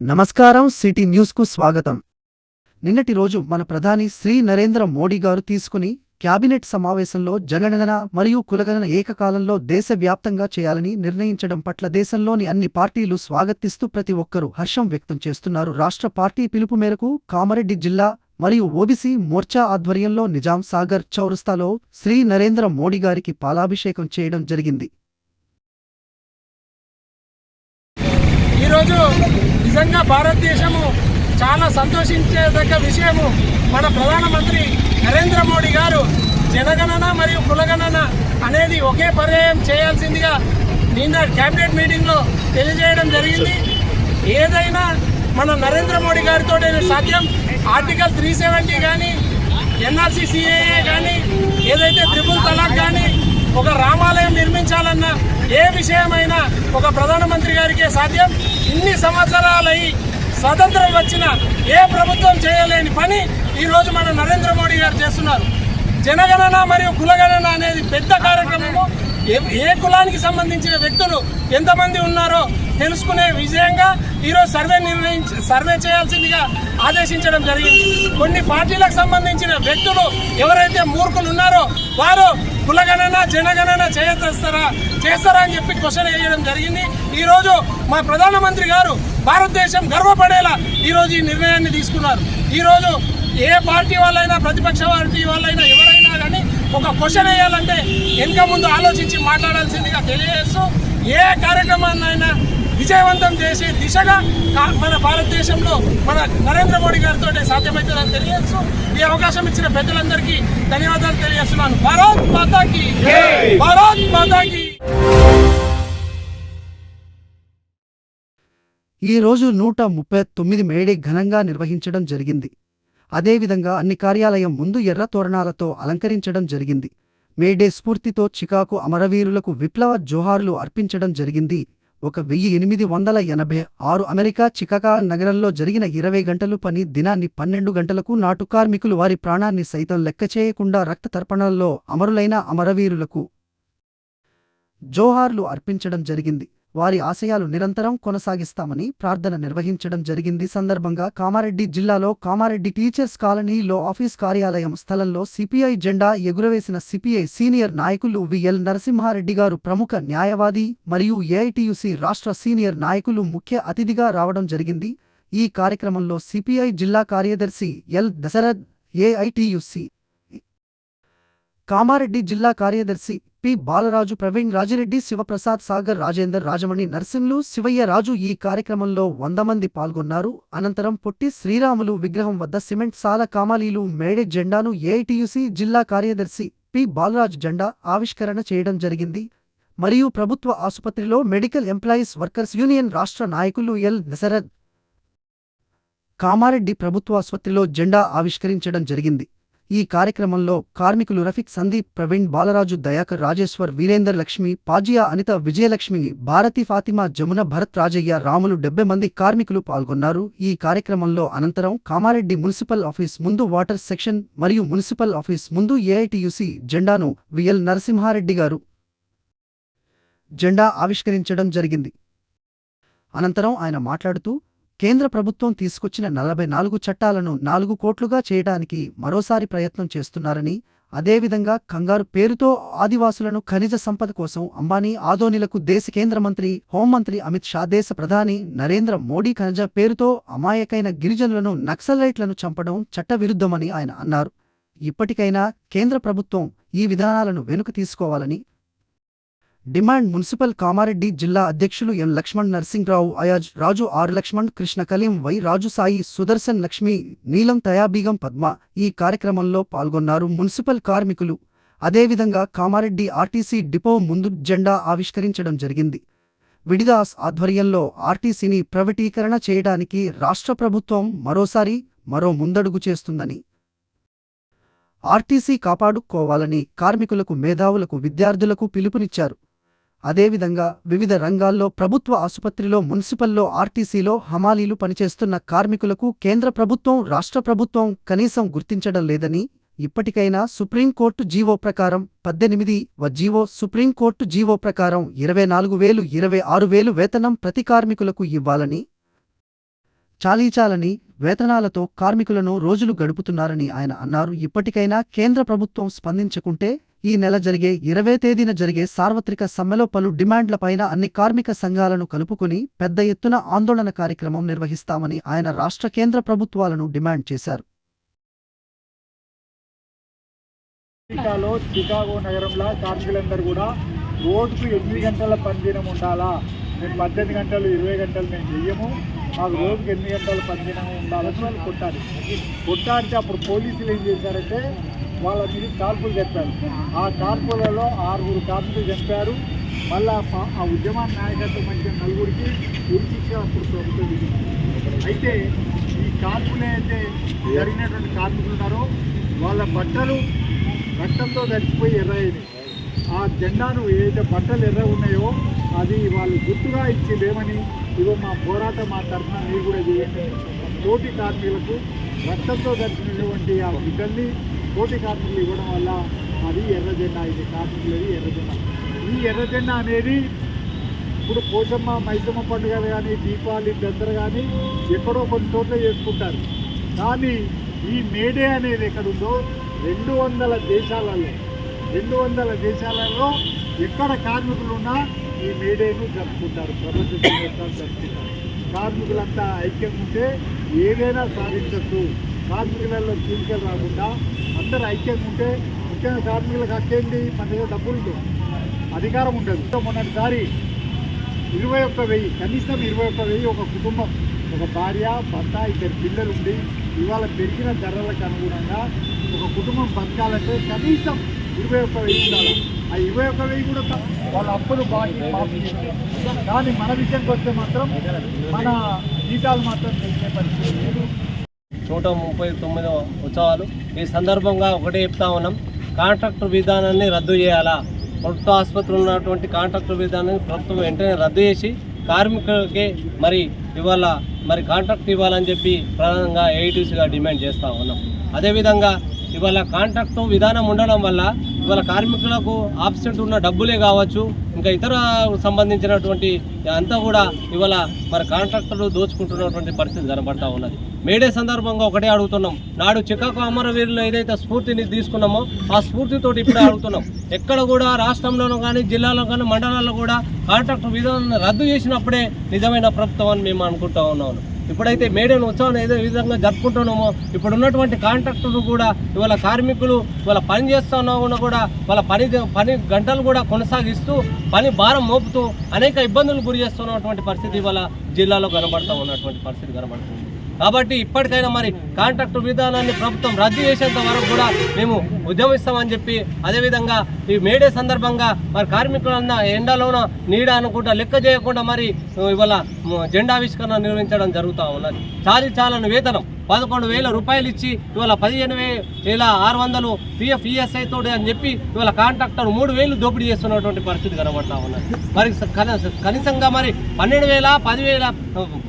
నమస్కారం city news కు స్వాగతం. నిన్నటి రోజు మన ప్రధాని శ్రీ నరేంద్ర మోడీ గారు తీసుకుని క్యాబినెట్ సమావేశంలో జనగణన మరియు కులగణన ఏకకాలంలో దేశవ్యాప్తంగా చేయాలని నిర్ణయించడం పట్ల దేశంలోని అన్ని పార్టీలు స్వాగతిస్తూ ప్రతి ఒక్కరూ హర్షం వ్యక్తం చేస్తున్నారు. రాష్ట్ర పార్టీ పిలుపు మేరకు కామారెడ్డి జిల్లా మరియు ఓబీసీ మోర్చా ఆధ్వర్యంలో నిజాం సాగర్ చౌరస్తాలో శ్రీ నరేంద్ర మోడీ గారికి పాలాభిషేకం చేయడం జరిగింది. ఈరోజు నిజంగా భారతదేశము చాలా సంతోషించేదగ్గ విషయము. మన ప్రధానమంత్రి నరేంద్ర మోడీ గారు జనగణన మరియు కులగణన అనేది ఒకే పర్యాయం చేయాల్సిందిగా నిన్న క్యాబినెట్ మీటింగ్లో తెలియజేయడం జరిగింది. ఏదైనా మన నరేంద్ర మోడీ గారితో సాధ్యం. ఆర్టికల్ 370 కానీ, ఎన్ఆర్సీ సిఏఏ కానీ, ఏదైతే ట్రిపుల్ తలాక్ కానీ, ఒక రామాలయం నిర్మించాలన్న ఏ విషయమైనా ఒక ప్రధానమంత్రి గారికే సాధ్యం. ఇన్ని సంవత్సరాలై స్వతంత్రం వచ్చిన ఏ ప్రభుత్వం చేయలేని పని ఈరోజు మన నరేంద్ర మోడీ గారు చేస్తున్నారు. జనగణన మరియు కులగణన అనేది పెద్ద కార్యక్రమము. ఏ కులానికి సంబంధించిన వ్యక్తులు ఎంతమంది ఉన్నారో తెలుసుకునే విషయంగా ఈరోజు సర్వే చేయాల్సిందిగా ఆదేశించడం జరిగింది. కొన్ని పార్టీలకు సంబంధించిన వ్యక్తులు ఎవరైతే మూర్ఖులు ఉన్నారో వారు కులగణన జనగణన చేస్తారా అని చెప్పి క్వశ్చన్ వేయడం జరిగింది. ఈరోజు మా ప్రధానమంత్రి గారు భారతదేశం గర్వపడేలా ఈరోజు ఈ నిర్ణయాన్ని తీసుకున్నారు. ఈరోజు ఏ పార్టీ వాళ్ళైనా, ప్రతిపక్ష పార్టీ వాళ్ళైనా, ఎవరైనా కానీ ఒక క్వశ్చన్ వేయాలంటే వెనుక ముందు ఆలోచించి మాట్లాడాల్సిందిగా తెలియజేస్తూ ఏ కార్యక్రమాన్నైనా విజయవంతం చేసే దిశగా మన భారతదేశంలో మన నరేంద్ర మోడీ గారితో సాధ్యమవుతుందని తెలియజేస్తూ ఈ అవకాశం ఇచ్చిన పెద్దలందరికీ ధన్యవాదాలు తెలియజేస్తున్నాను. భారత్ మాతాకి, భారత్ మాతాకి. ఈ రోజు 139 మేడే ఘనంగా నిర్వహించడం జరిగింది. అదేవిధంగా అన్ని కార్యాలయం ముందు ఎర్ర తోరణాలతో అలంకరించడం జరిగింది. మేడే స్ఫూర్తితో చికాకు అమరవీరులకు విప్లవ జోహార్లు అర్పించడం జరిగింది. 1886 అమెరికా చికాగో నగరంలో జరిగిన 20 గంటలు పని దినాన్ని 12 గంటలకు నాటు కార్మికులు వారి ప్రాణాన్ని సైతం లెక్క చేయకుండా రక్త తర్పణల్లో అమరులైన అమరవీరులకు జోహార్లు అర్పించడం జరిగింది. వారి ఆశయాలు నిరంతరం కొనసాగిస్తామని ప్రార్థన నిర్వహించడం జరిగింది. సందర్భంగా కామారెడ్డి జిల్లాలో కామారెడ్డి టీచర్స్ కాలనీలో ఆఫీస్ కార్యాలయం స్థలంలో సిపిఐ జెండా ఎగురవేసిన సిపిఐ సీనియర్ నాయకులు విఎల్ నరసింహారెడ్డి గారు, ప్రముఖ న్యాయవాది మరియు ఏఐటియుసి రాష్ట్ర సీనియర్ నాయకులు ముఖ్య అతిథిగా రావడం జరిగింది. ఈ కార్యక్రమంలో సిపిఐ జిల్లా కార్యదర్శి ఎల్ దశరథ్, ఏఐటియుసి కామారెడ్డి జిల్లా కార్యదర్శి పి బాలరాజు, ప్రవీణ్ రాజిరెడ్డి, శివప్రసాద్, సాగర్, రాజేందర్, రాజమణి, నర్సింహులు, శివయ్య రాజు ఈ కార్యక్రమంలో 100 మంది పాల్గొన్నారు. అనంతరం పొట్టి శ్రీరాములు విగ్రహం వద్ద సిమెంట్ సాల కామాలీలు మేడే జెండాను ఏఐటియుసి జిల్లా కార్యదర్శి పి బాలరాజు జెండా ఆవిష్కరణ చేయడం జరిగింది. మరియు ప్రభుత్వ ఆసుపత్రిలో మెడికల్ ఎంప్లాయీస్ వర్కర్స్ యూనియన్ రాష్ట్ర నాయకులు ఎల్ దశరథ్ కామారెడ్డి ప్రభుత్వాసుపత్రిలో జెండా ఆవిష్కరించడం జరిగింది. ఈ కార్యక్రమంలో కార్మికులు రఫీక్, సందీప్, ప్రవీణ్, బాలరాజు, దయాకర్, రాజేశ్వర్, వీరేందర్, లక్ష్మి, పాజియా, అనిత, విజయలక్ష్మి, భారతి, ఫాతిమా, జమున, భరత్, రాజయ్య, రాములు 70 మంది కార్మికులు పాల్గొన్నారు. ఈ కార్యక్రమంలో అనంతరం కామారెడ్డి మున్సిపల్ ఆఫీస్ ముందు వాటర్ సెక్షన్ మరియు మున్సిపల్ ఆఫీస్ ముందు ఏఐటియుసి జెండాను విఎల్ నరసింహారెడ్డి గారు జెండా ఆవిష్కరించడం జరిగింది. అనంతరం ఆయన మాట్లాడుతూ కేంద్ర ప్రభుత్వం తీసుకొచ్చిన 44 చట్టాలను 4 కోట్లుగా చేయడానికి మరోసారి ప్రయత్నం చేస్తున్నారని, అదేవిధంగా కంగారు పేరుతో ఆదివాసులను ఖనిజ సంపద కోసం అంబానీ, ఆదోనిలకు దేశ కేంద్ర మంత్రి, హోంమంత్రి అమిత్ షా, దేశ ప్రధాని నరేంద్ర మోడీ ఖనిజ పేరుతో అమాయకైన గిరిజనులను, నక్సలైట్లను చంపడం చట్టవిరుద్ధమని ఆయన అన్నారు. ఇప్పటికైనా కేంద్ర ప్రభుత్వం ఈ విధానాలను వెనుక తీసుకోవాలని డిమాండ్. మున్సిపల్ కామారెడ్డి జిల్లా అధ్యక్షులు ఎం లక్ష్మణ్, నర్సింగ్రావు, అయాజ్, రాజు, ఆర్ లక్ష్మణ్, కృష్ణ, కలీం, వై రాజు, సాయి, సుదర్శన్, లక్ష్మి, నీలం, తయాబీగం, పద్మ ఈ కార్యక్రమంలో పాల్గొన్నారు. మున్సిపల్ కార్మికులు అదేవిధంగా కామారెడ్డి ఆర్టీసీ డిపో ముందు జెండా ఆవిష్కరించడం జరిగింది. విడిదాస్ ఆధ్వర్యంలో ఆర్టీసీని ప్రైవేటీకరణ చేయడానికి రాష్ట్ర ప్రభుత్వం మరో ముందడుగు చేస్తుందని, ఆర్టీసీ కాపాడుకోవాలని కార్మికులకు, మేధావులకు, విద్యార్థులకు పిలుపునిచ్చారు. అదేవిధంగా వివిధ రంగాల్లో ప్రభుత్వ ఆసుపత్రిలో, మున్సిపల్లో, ఆర్టీసీలో హమాలీలు పనిచేస్తున్న కార్మికులకు కేంద్ర ప్రభుత్వం, రాష్ట్ర ప్రభుత్వం కనీసం గుర్తించడం లేదని, ఇప్పటికైనా సుప్రీంకోర్టు జీవో ప్రకారం 18వ జీవో, సుప్రీంకోర్టు జీవో ప్రకారం 24,000, 26,000 వేతనం ప్రతి కార్మికులకు ఇవ్వాలని చాలీచాలని వేతనాలతో కార్మికులను రోజులు గడుపుతున్నారని ఆయన అన్నారు. ఇప్పటికైనా కేంద్ర ప్రభుత్వం స్పందించకుంటే ఈ నెల జరిగే 20వ తేదీన జరిగే సార్వత్రిక సమ్మెలో పలు డిమాండ్లపైన అన్ని కార్మిక సంఘాలను కలుపుకుని పెద్ద ఎత్తున ఆందోళన కార్యక్రమం నిర్వహిస్తామని ఆయన రాష్ట్ర కేంద్ర ప్రభుత్వాలను డిమాండ్ చేశారు. అమెరికాలో చికాగో నగరంలో కార్మికులందరూ కూడా రోజుకు 8 గంటల పనిదినం ఉండాలా, మేము 18 గంటలు 20 గంటలు మేము చెయ్యము, మాకు రోజుకు 8 గంటల పనిదినం ఉండాలని వాళ్ళు కొట్టాడితే అప్పుడు పోలీసులు ఏం చేశారంటే వాళ్ళ మీద కాల్పులు చెప్పారు. ఆ కాల్పులలో 6 కార్మికులు చంపారు. మళ్ళీ ఆ ఉద్యమ నాయకత్వం మధ్య 4కి ఉరిశిక్ష అప్పుడు ప్రభుత్వం విధించింది. అయితే ఈ కాల్పులు అయితే జరిగినటువంటి కార్మికులు ఉన్నారో వాళ్ళ బట్టలు రక్తంతో తడిచిపోయి ఎర్రయ్యింది. ఆ జెండాను ఏదైతే బట్టలు ఎర్ర ఉన్నాయో అది వాళ్ళు గుర్తుగా ఇచ్చిందేమని, ఇగో మా పోరాటం మా తరఫున మీరు కూడా చేయండి. తోటి కార్మికులకు రక్తంతో తడిచినటువంటి ఆ బిడ్డల్ని తోటి కార్మికులు ఇవ్వడం వల్ల అది ఎర్ర జెండా, ఇది కార్మికులది ఎర్ర జెండా. ఈ ఎర్ర జెండా అనేది ఇప్పుడు పోచమ్మ మైసమ్మ పండుగలు కానీ, దీపావళి, దసరా కానీ ఎక్కడో కొన్ని చోట్ల చేసుకుంటారు. కానీ ఈ మేడే అనేది ఎక్కడుందో 200 దేశాలలో ఎక్కడ కార్మికులున్నా ఈ మేడేను జరుపుకుంటారు, ప్రపంచ దినోత్సవాలు జరుపుకుంటారు. కార్మికులంతా ఐక్యంగా ఉంటే ఏదైనా సాధించచ్చు. కార్మికులలో చీలికలు రాకుండా అందరూ ఐక్యంగా ఉంటే, ముఖ్యంగా కార్మికులకు హక్కేంటి, మన దగ్గర డబ్బులు అధికారం ఉండదు. మొన్నటిసారి 21,000 కనీసం 21,000 ఒక కుటుంబం, ఒక భార్య భర్త 2 పిల్లలు ఉండి ఇవాళ పెరిగిన ధరలకు అనుగుణంగా ఒక కుటుంబం బతకాలంటే కనీసం 21,000 ఉండాలి. ఆ 21,000 కూడా వాళ్ళ అప్పులు మాఫీ చేస్తారు. కానీ మన విషయానికి వస్తే మాత్రం మన జీతాలు మాత్రం పెంచే పరిస్థితి లేదు. 139వ ఉత్సవాలు ఈ సందర్భంగా ఒకటే చెప్తా ఉన్నాం, కాంట్రాక్టర్ విధానాన్ని రద్దు చేయాలా. ప్రభుత్వ ఆసుపత్రులు ఉన్నటువంటి కాంట్రాక్టర్ విధానాన్ని ప్రభుత్వం వెంటనే రద్దు చేసి కార్మికులకి ఇవాళ కాంట్రాక్ట్ ఇవ్వాలని చెప్పి ప్రధానంగా ఏఐటీసీగా డిమాండ్ చేస్తూ ఉన్నాం. అదేవిధంగా ఇవాళ కాంట్రాక్టు విధానం ఉండడం వల్ల ఇవాళ కార్మికులకు ఆబ్సెంట్ ఉన్న డబ్బులే కావచ్చు, ఇంకా ఇతర సంబంధించినటువంటి అంతా కూడా ఇవాళ కాంట్రాక్టర్లు దోచుకుంటున్నటువంటి పరిస్థితి కనబడతా ఉన్నది. మేడే సందర్భంగా ఒకటే అడుగుతున్నాం, నాడు చికాగో అమరవీరులు ఏదైతే స్ఫూర్తిని తీసుకున్నామో ఆ స్ఫూర్తితో ఇప్పుడే అడుగుతున్నాం. ఎక్కడ కూడా రాష్ట్రంలోనూ కానీ, జిల్లాలో కానీ, మండలాల్లో కూడా కాంట్రాక్టర్ విధానాన్ని రద్దు చేసినప్పుడే నిజమైన ప్రభుత్వం అని మేము అనుకుంటా ఉన్నాము. ఇప్పుడైతే మేడేను ఉత్సవం ఏదో విధంగా జరుపుకుంటున్నామో ఇప్పుడు ఉన్నటువంటి కాంట్రాక్టర్లు కూడా ఇవాళ కార్మికులు ఇవాళ పని చేస్తున్నా కూడా వాళ్ళ పని గంటలు కూడా కొనసాగిస్తూ పని భారం మోపుతూ అనేక ఇబ్బందులు గురి చేస్తున్నటువంటి పరిస్థితి ఇవాళ జిల్లాలో కనబడుతూ ఉన్నటువంటి పరిస్థితి కనబడుతుంది. కాబట్టి ఇప్పటికైనా కాంట్రాక్టు విధానాన్ని ప్రభుత్వం రద్దు చేసేంత వరకు కూడా మేము ఉద్యమిస్తామని చెప్పి, అదేవిధంగా ఈ మేడే సందర్భంగా కార్మికులన్న ఎండలోన నీడ అనుకుంటా లెక్క చేయకుండా ఇవాళ జెండావిష్కరణ నిర్వహించడం జరుగుతూ ఉన్నది. చాలని వేతనం 11,000 రూపాయలు ఇచ్చి ఇవాళ 15,600 PF ESI తోటి అని చెప్పి ఇవాళ కాంట్రాక్టర్ 3,000 దోపిడీ చేస్తున్నటువంటి పరిస్థితి కనబడతా ఉన్నది. కనీసంగా 12,000, 10,000,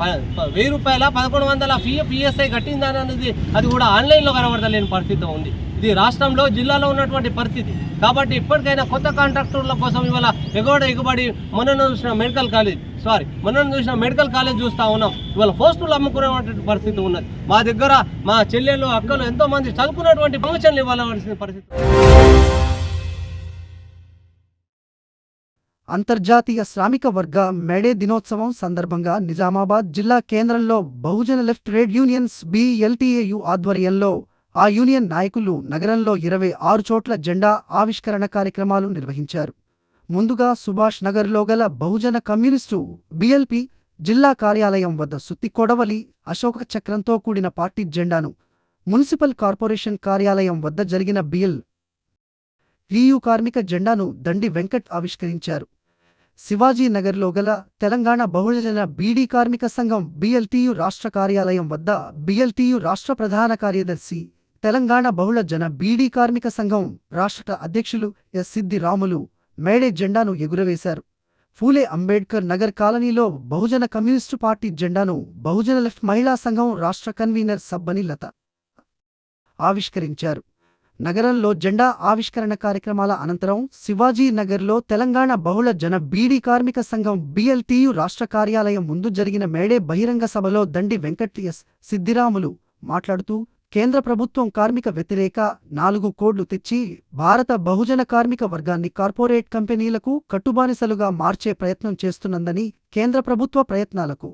1,000 రూపాయల 1,100 PF ESI కట్టిందని అనేది అది కూడా ఆన్లైన్లో కనబడతలేని పరిస్థితి ఉంది. ఇది రాష్ట్రంలో జిల్లాలో ఉన్నటువంటి పరిస్థితి. కాబట్టి ఇప్పటికైనా కొత్త కాంట్రాక్టర్ల కోసం ఇవాళ ఎగుబడి మొన్న చూసిన మెడికల్ కాలేజ్ చూస్తూ ఉన్నాం. ఇవాళ పోస్టులు అమ్ముకునేటువంటి పరిస్థితి ఉన్నది. మా దగ్గర మా చెల్లెళ్ళు అక్కలు ఎంతో మంది చదువుకున్నటువంటి ప్రమోషన్లు ఇవ్వాల్సిన పరిస్థితి. అంతర్జాతీయ శ్రామిక వర్గ మేడే దినోత్సవం సందర్భంగా నిజామాబాద్ జిల్లా కేంద్రంలో బహుజన లెఫ్ట్ ట్రేడ్ యూనియన్స్ BLTAU ఆధ్వర్యంలో ఆ యూనియన్ నాయకులు నగరంలో 26 చోట్ల జెండా ఆవిష్కరణ కార్యక్రమాలు నిర్వహించారు. ముందుగా సుభాష్ నగర్లో గల బహుజన కమ్యూనిస్టు BLP జిల్లా కార్యాలయం వద్ద సుత్తి కొడవలి అశోక చక్రంతో కూడిన పార్టీ జెండాను, మున్సిపల్ కార్పొరేషన్ కార్యాలయం వద్ద జరిగిన BLTU కార్మిక జెండాను దండి వెంకట్ ఆవిష్కరించారు. శివాజీ నగర్లో గల తెలంగాణ బహుజన బీడీ కార్మిక సంఘం BLTU రాష్ట్ర కార్యాలయం వద్ద BLTU రాష్ట్ర ప్రధాన కార్యదర్శి, తెలంగాణ బహుళ జన బీడీ కార్మిక సంఘం రాష్ట్ర అధ్యక్షులు ఎస్ సిద్ది రాములు మేడే జెండాను ఎగురవేశారు. ఫూలే అంబేడ్కర్ నగర్ కాలనీలో బహుజన కమ్యూనిస్టు పార్టీ జెండాను బహుజన లెఫ్ట్ మహిళా సంఘం రాష్ట్ర కన్వీనర్ సబ్బని లత ఆవిష్కరించారు. నగరంలో జెండా ఆవిష్కరణ కార్యక్రమాల అనంతరం శివాజీ నగర్లో తెలంగాణ బహుళ జన బీడీ కార్మిక సంఘం BLTU రాష్ట్ర కార్యాలయం ముందు జరిగిన మేడే బహిరంగ సభలో దండి వెంకట్ ఎస్ సిద్దిరాములు మాట్లాడుతూ కేంద్ర ప్రభుత్వం కార్మిక వ్యతిరేక 4 కోడ్లు తెచ్చి భారత బహుజన కార్మిక వర్గాన్ని కార్పొరేట్ కంపెనీలకు కట్టుబానిసలుగా మార్చే ప్రయత్నం చేస్తున్నదని, కేంద్ర ప్రభుత్వ ప్రయత్నాలకు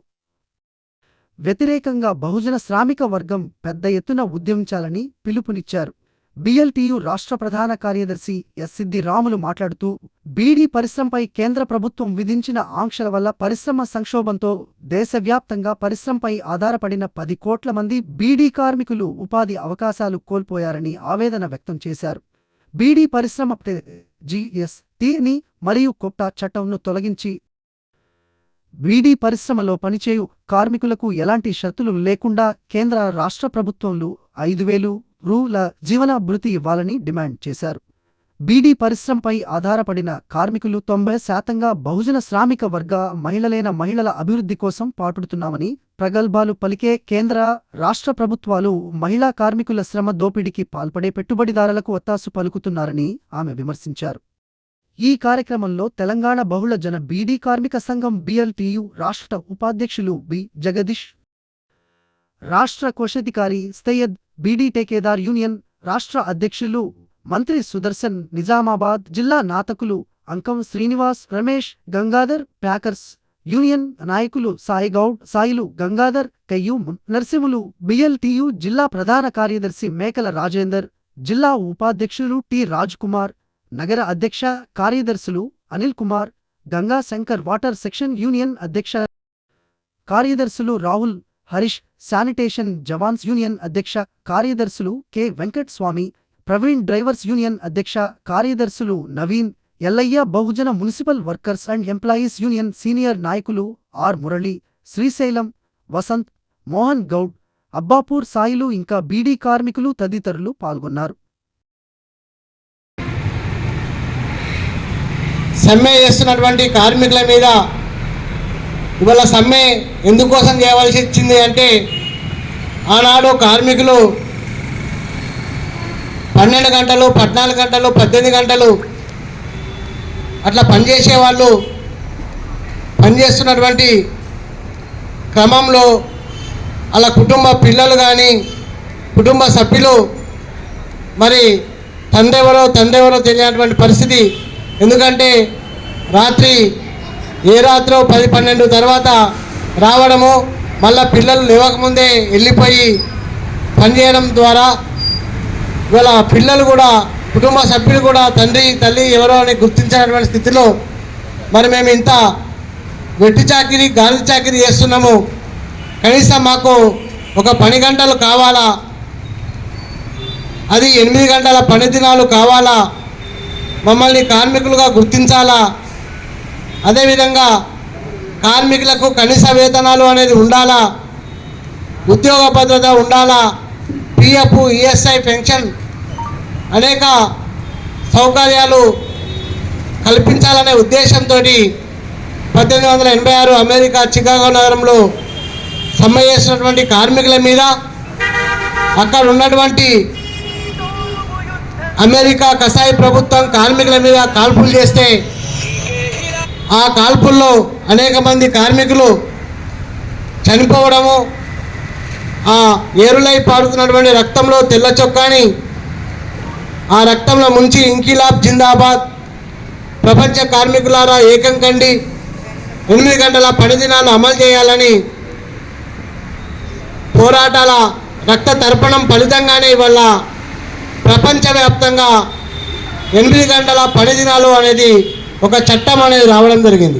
వ్యతిరేకంగా బహుజన శ్రామిక వర్గం పెద్ద ఎత్తున ఉద్యమించాలని పిలుపునిచ్చారు. BLTU రాష్ట్ర ప్రధాన కార్యదర్శి ఎస్ సిద్దిరాములు మాట్లాడుతూ బీడీ పరిశ్రమపై కేంద్ర ప్రభుత్వం విధించిన ఆంక్షల వల్ల పరిశ్రమ సంక్షోభంతో దేశవ్యాప్తంగా పరిశ్రమపై ఆధారపడిన 10 కోట్ల మంది బీడీ కార్మికులు ఉపాధి అవకాశాలు కోల్పోయారని ఆవేదన వ్యక్తం చేశారు. బీడీ పరిశ్రమ GSTని మరియు కోటా చట్టంను తొలగించి బీడీ పరిశ్రమలో పనిచేయు కార్మికులకు ఎలాంటి షరతులు లేకుండా కేంద్ర రాష్ట్ర ప్రభుత్వంలు 5,000 రూల జీవనాభృతి ఇవ్వాలని డిమాండ్ చేశారు. బీడీ పరిశ్రమపై ఆధారపడిన కార్మికులు 90% బహుజన శ్రామిక వర్గ మహిళల అభివృద్ధి కోసం పాటుపడుతున్నామని ప్రగల్భాలు పలికే కేంద్ర రాష్ట్ర ప్రభుత్వాలు మహిళా కార్మికుల శ్రమ దోపిడీకి పాల్పడే పెట్టుబడిదారులకు ఒత్తాసు పలుకుతున్నారని ఆమె విమర్శించారు. ఈ కార్యక్రమంలో తెలంగాణ బహుళ జన బీడీ కార్మిక సంఘం BLTU రాష్ట్ర ఉపాధ్యక్షులు బి జగదీష్, రాష్ట్ర కోశాధికారి సయ్యద్, బీడీ టేకేదార్ యూనియన్ రాష్ట్ర అధ్యక్షులు మంత్రి సుదర్శన్, నిజామాబాద్ జిల్లా నాయకులు అంకం శ్రీనివాస్, రమేష్, గంగాధర్, ప్యాకర్స్ యూనియన్ నాయకులు సాయిగౌడ్, సాయిలు, గంగాధర్, కయ్యూం నరసింహులు, BLTU జిల్లా ప్రధాన కార్యదర్శి మేకల రాజేందర్, జిల్లా ఉపాధ్యక్షులు టి రాజ్ కుమార్, నగర అధ్యక్ష కార్యదర్శులు Anil Kumar, Ganga Shankar, water section union అధ్యక్ష కార్యదర్శులు రాహుల్, హరీష్, శానిటేషన్ జవాన్స్ యూనియన్ అధ్యక్ష కార్యదర్శులు K Venkat Swamy, Praveen, drivers union అధ్యక్ష కార్యదర్శులు Naveen, Ellaiah, Bahujan municipal workers and employees union senior నాయకులు ఆర్ మురళి, శ్రీశైలం, వసంత్, మోహన్ గౌడ్, అబ్బాపూర్ సాయిలు ఇంకా బీడీ కార్మికులు తదితరులు పాల్గొన్నారు. సమ్మె చేస్తున్నటువంటి కార్మికుల మీద ఇవాళ సమ్మె ఎందుకోసం చేయవలసి వచ్చింది అంటే, ఆనాడు కార్మికులు 12 గంటలు, 14 గంటలు, 18 గంటలు అట్లా పనిచేసేవాళ్ళు. పనిచేస్తున్నటువంటి క్రమంలో అలా కుటుంబ పిల్లలు కానీ కుటుంబ సభ్యులు మరి తండ్రెవరో తెలియనటువంటి పరిస్థితి. ఎందుకంటే రాత్రి ఏ రాత్రో 10-12 తర్వాత రావడము, మళ్ళా పిల్లలు లేవకముందే వెళ్ళిపోయి పనిచేయడం ద్వారా ఇవాళ పిల్లలు కూడా కుటుంబ సభ్యులు కూడా తండ్రి తల్లి ఎవరో అని గుర్తించినటువంటి స్థితిలో మరి మేము ఇంత వెట్టి చాకిరీ గాలి చాకిరీ చేస్తున్నాము. కనీసం మాకు ఒక 10 గంటలు కావాలా, అది 8 గంటల పని దినాలు కావాలా, మమ్మల్ని కార్మికులుగా గుర్తించాలా, అదేవిధంగా కార్మికులకు కనీస వేతనాలు అనేది ఉండాలా, ఉద్యోగ భద్రత ఉండాలా, PF, ESI పెన్షన్ అనేక సౌకర్యాలు కల్పించాలనే ఉద్దేశంతో 1886 అమెరికా చికాగో నగరంలో సమ్మె చేసినటువంటి కార్మికుల మీద అక్కడ ఉన్నటువంటి అమెరికా కసాయి ప్రభుత్వం కార్మికుల మీద కాల్పులు చేస్తే ఆ కాల్పుల్లో అనేక మంది కార్మికులు చనిపోవడము, ఆ ఏరులై పారుతున్నటువంటి రక్తంలో తెల్ల చొక్కాని ఆ రక్తంలో ముంచి ఇంకిలాబ్ జిందాబాద్, ప్రపంచ కార్మికులారా ఏకం కండి, 8 గంటల పని దినాలు అమలు చేయాలని పోరాటాల రక్త తర్పణం ఫలితంగానే ఇవాళ ప్రపంచవ్యాప్తంగా 8 గంటల పని దినాలు అనేది ఒక చట్టం అనేది రావడం జరిగింది.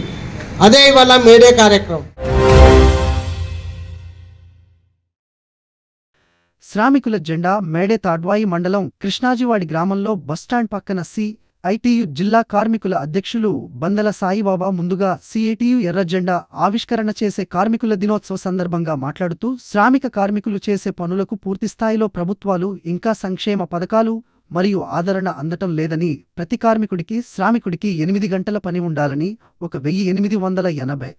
అదే ఇవాళ మేడే కార్యక్రమం. శ్రామికుల జెండా మేడే తాడ్వాయి మండలం కృష్ణాజివాడి గ్రామంలో బస్టాండ్ పక్కన CITU జిల్లా కార్మికుల అధ్యక్షులు బందల సాయిబాబా ముందుగా CITU ఎర్ర జెండా ఆవిష్కరణ చేసే కార్మికుల దినోత్సవ సందర్భంగా మాట్లాడుతూ శ్రామిక కార్మికులు చేసే పనులకు పూర్తిస్థాయిలో ప్రభుత్వాలు ఇంకా సంక్షేమ పథకాలు మరియు ఆదరణ అందటం లేదని, ప్రతి కార్మికుడికి శ్రామికుడికి 8 గంటల పని ఉండాలని 1886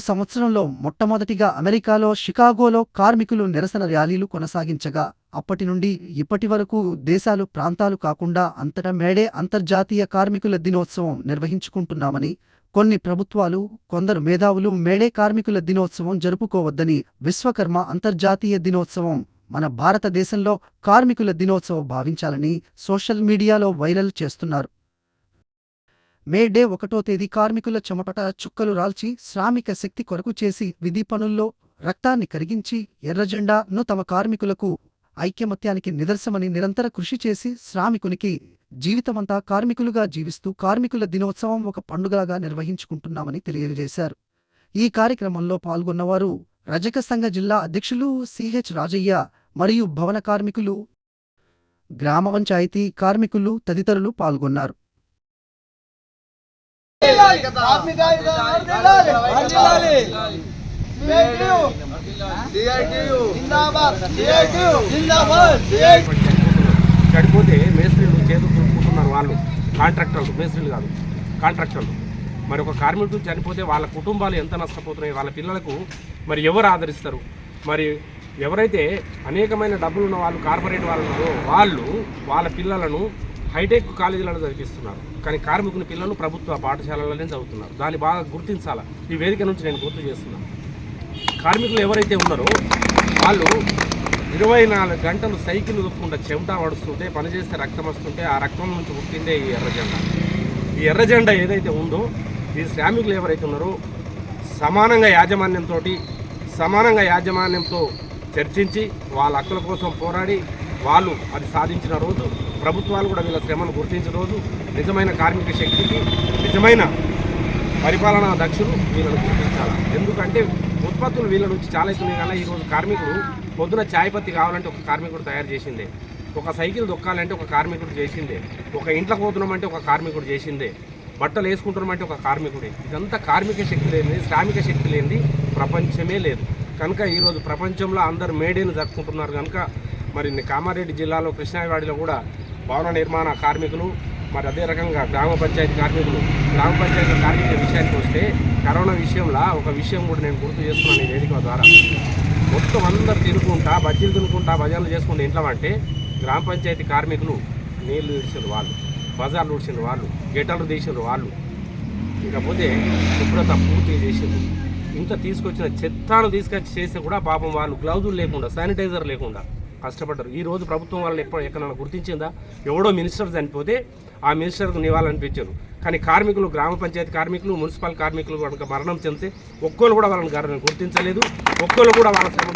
సంవత్సరంలో మొట్టమొదటిగా అమెరికాలో షికాగోలో కార్మికులు నిరసన ర్యాలీలు కొనసాగించగా అప్పటి నుండి ఇప్పటి వరకు దేశాలు ప్రాంతాలు కాకుండా అంతటా మేడే అంతర్జాతీయ కార్మికుల దినోత్సవం నిర్వహించుకుంటున్నామని, కొన్ని ప్రభుత్వాలు, కొందరు మేధావులు మేడే కార్మికుల దినోత్సవం జరుపుకోవద్దని విశ్వకర్మ అంతర్జాతీయ దినోత్సవం మన భారతదేశంలో కార్మికుల దినోత్సవం భావించాలని సోషల్ మీడియాలో వైరల్ చేస్తున్నారు. మే డే 1వ తేదీ కార్మికుల చెమట చుక్కలు రాల్చి శ్రామిక శక్తి కొరకు చేసి విధి పనుల్లో రక్తాన్ని కరిగించి ఎర్రజెండాను తమ కార్మికులకు ఐక్యమత్యానికి నిదర్శనమని నిరంతర కృషి చేసి శ్రామికునికి జీవితమంతా కార్మికులుగా జీవిస్తూ కార్మికుల దినోత్సవం ఒక పండుగగా నిర్వహించుకుంటున్నామని తెలియజేశారు. ఈ కార్యక్రమంలో పాల్గొన్నవారు రజక సంఘ జిల్లా అధ్యక్షులు సిహెచ్ రాజయ్య మరియు భవన కార్మికులు, గ్రామ పంచాయతీ కార్మికులు తదితరులు పాల్గొన్నారు. చడిపోతే మేస్త్రీలు చేతులు దులుపుకుంటున్నారు. వాళ్ళు కాంట్రాక్టర్లు, మేస్త్రీలు కాదు కాంట్రాక్టర్లు. మరి ఒక కార్మికుడు చనిపోతే వాళ్ళ కుటుంబాలు ఎంత నష్టపోతున్నాయి, వాళ్ళ పిల్లలకు మరి ఎవరు ఆదరిస్తారు? మరి ఎవరైతే అనేకమైన డబ్బులు ఉన్న వాళ్ళు, కార్పొరేట్ వాళ్ళు ఉన్నారో వాళ్ళు వాళ్ళ పిల్లలను హైటెక్ కాలేజీలలో చదివిస్తున్నారు. కానీ కార్మికుని పిల్లలు ప్రభుత్వ పాఠశాలలోనే చదువుతున్నారు. దాన్ని బాగా గుర్తించాలా. ఈ వేదిక నుంచి నేను గుర్తు చేస్తున్నాను. కార్మికులు ఎవరైతే ఉన్నారో వాళ్ళు 24 గంటలు సైకిల్ దొక్కుండా చెమట పడుస్తుంటే, పనిచేస్తే రక్తం వస్తుంటే, ఆ రక్తం నుంచి పుట్టిందే ఈ ఎర్రజెండా. ఈ ఎర్రజెండా ఏదైతే ఉందో, ఈ శ్రామికులు ఎవరైతే ఉన్నారో సమానంగా యాజమాన్యంతో చర్చించి వాళ్ళ హక్కుల కోసం పోరాడి వాళ్ళు అది సాధించిన రోజు, ప్రభుత్వాలు కూడా వీళ్ళ శ్రమను గుర్తించిన రోజు, నిజమైన కార్మిక శక్తికి నిజమైన పరిపాలనా దక్షులు వీళ్ళను గుర్తించాలి. ఎందుకంటే ఉత్పత్తులు వీళ్ళ నుంచి చాలా అవుతున్నాయి. కానీ ఈరోజు కార్మికుడు పొద్దున చాయ్ పత్తి కావాలంటే ఒక కార్మికుడు తయారు చేసిందే, ఒక సైకిల్ దొక్కాలంటే ఒక కార్మికుడు చేసిందే, ఒక ఇంట్లో పోతున్నామంటే ఒక కార్మికుడు చేసిందే, బట్టలు వేసుకుంటున్నామంటే ఒక కార్మికుడే. ఇదంతా కార్మిక శక్తి లేనిది, శ్రామిక శక్తి లేనిది ప్రపంచమే లేదు. కనుక ఈరోజు ప్రపంచంలో అందరు మేడేను జరుపుకుంటున్నారు. కనుక మరి కామారెడ్డి జిల్లాలో కృష్ణావాడిలో కూడా భవన నిర్మాణ కార్మికులు, మరి అదే రకంగా గ్రామ పంచాయతీ కార్మికులు, గ్రామ పంచాయతీ కార్మికుల విషయానికి వస్తే కరోనా విషయంలో ఒక విషయం కూడా నేను గుర్తు చేస్తున్నాను ఈ వేదిక ద్వారా. మొత్తం అందరు తినుకుంటా, బజ్జీలు తినుకుంటా, భజనలు చేసుకుంటూ ఇంట్లో అంటే గ్రామ పంచాయతీ కార్మికులు నీళ్లు ఇడిచిండ్రు వాళ్ళు, బజార్లు ఉడిచిండ్రు వాళ్ళు, గెటలు తీసిండ్రు వాళ్ళు, ఇకపోతే శుభ్రత పూర్తి చేసిండ్రు. ఇంకా తీసుకొచ్చిన చెత్తను తీసుకొచ్చి చేస్తే కూడా పాపం వాళ్ళు గ్లౌజులు లేకుండా, శానిటైజర్ లేకుండా కష్టపడ్డారు. ఈ రోజు ప్రభుత్వం వాళ్ళని ఎక్కడైనా గుర్తించిందా? ఎవడో మినిస్టర్ చనిపోతే ఆ మినిస్టర్కు నివాళులనిపించారు. కానీ కార్మికులు, గ్రామ పంచాయతీ కార్మికులు, మున్సిపల్ కార్మికులు కనుక మరణం చెందితే ఒక్కళ్ళు కూడా వాళ్ళని గుర్తించలేదు, ఒక్కళ్ళు కూడా వాళ్ళ శ్రమ.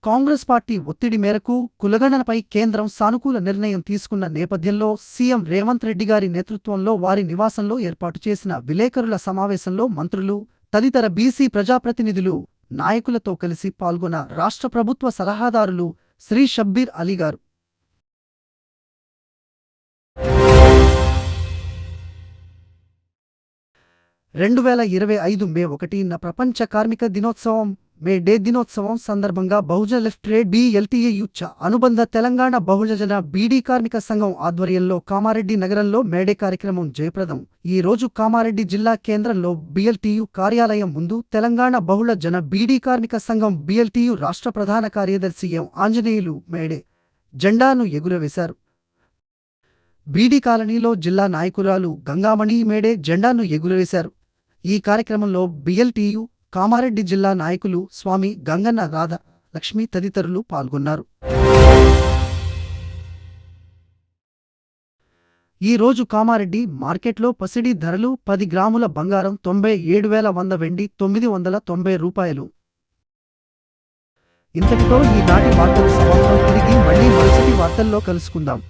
కాంగ్రెస్ పార్టీ ఒత్తిడి మేరకు కులగణనపై కేంద్రం సానుకూల నిర్ణయం తీసుకున్న నేపథ్యంలో సీఎం రేవంత్ రెడ్డి గారి నేతృత్వంలో వారి నివాసంలో ఏర్పాటు చేసిన విలేకరుల సమావేశంలో మంత్రులు, తదితర బీసీ ప్రజాప్రతినిధులు, నాయకులతో కలిసి పాల్గొన్న రాష్ట్ర ప్రభుత్వ సలహాదారులు శ్రీ షబ్బీర్ అలీ గారు 2025 మే 1న ప్రపంచ కార్మిక దినోత్సవం, మే డే దినోత్సవం సందర్భంగా బహుజన లెఫ్ట్ ట్రేడ్ BLTAU అనుబంధ తెలంగాణ బహుజన బీడీ కార్మిక సంఘం ఆధ్వర్యంలో కామారెడ్డి నగరంలో మేడే కార్యక్రమం జయప్రదం. ఈ రోజు కామారెడ్డి జిల్లా కేంద్రంలో BLTU కార్యాలయం ముందు తెలంగాణ బహుళజన బీడీ కార్మిక సంఘం BLTU రాష్ట్ర ప్రధాన కార్యదర్శి ఎం ఆంజనేయులు మేడే జెండాను ఎగురవేశారు. బీడీ కాలనీలో జిల్లా నాయకురాలు గంగామణి మేడే జెండాను ఎగురవేశారు. ఈ కార్యక్రమంలో BLTU కామారెడ్డి జిల్లా నాయకులు స్వామి, గంగన్న, రాధ, లక్ష్మి తదితరులు పాల్గొన్నారు. ఈ రోజు కామారెడ్డి మార్కెట్లో పసిడి ధరలు 10 గ్రాముల బంగారం 97,100 వెండి 990 రూపాయలు. ఇంతటితో ఈనాటి వార్తలు సమాప్తం. తిరిగి మళ్ళీ మరుసటి వార్తల్లో కలుసుకుందాం.